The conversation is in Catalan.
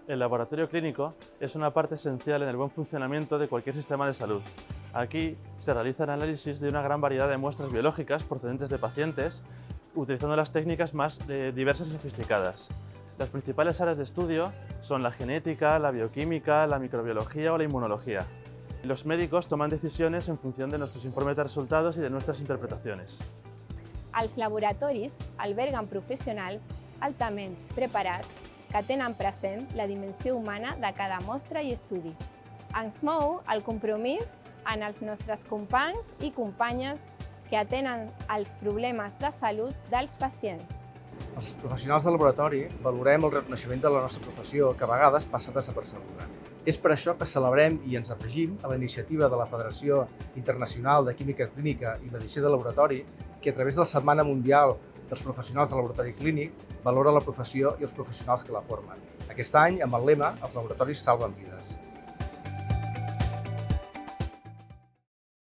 El laboratorio clínico es una parte esencial en el buen funcionamiento de cualquier sistema de salud. Aquí se realiza el análisis de una gran variedad de muestras biológicas procedentes de pacientes, utilizando las técnicas más diversas y sofisticadas. Las principales áreas de estudio son la genética, la bioquímica, la microbiología o la inmunología. Los médicos toman decisiones en función de nuestros informes de resultados y de nuestras interpretaciones. Els laboratoris alberguen professionals altament preparats que tenen present la dimensió humana de cada mostra i estudi. Ens mou el compromís en els nostres companys i companyes que atenen els problemes de salut dels pacients. Els professionals del laboratori valorem el reconeixement de la nostra professió, que a vegades passa desapercebuda. És per això que celebrem i ens afegim a la iniciativa de la Federació Internacional de Química, Clínica i Medicina de Laboratori, que a través de la Setmana Mundial dels Professionals del Laboratori Clínic valora la professió i els professionals que la formen. Aquest any, amb el lema "Els laboratoris salven vides".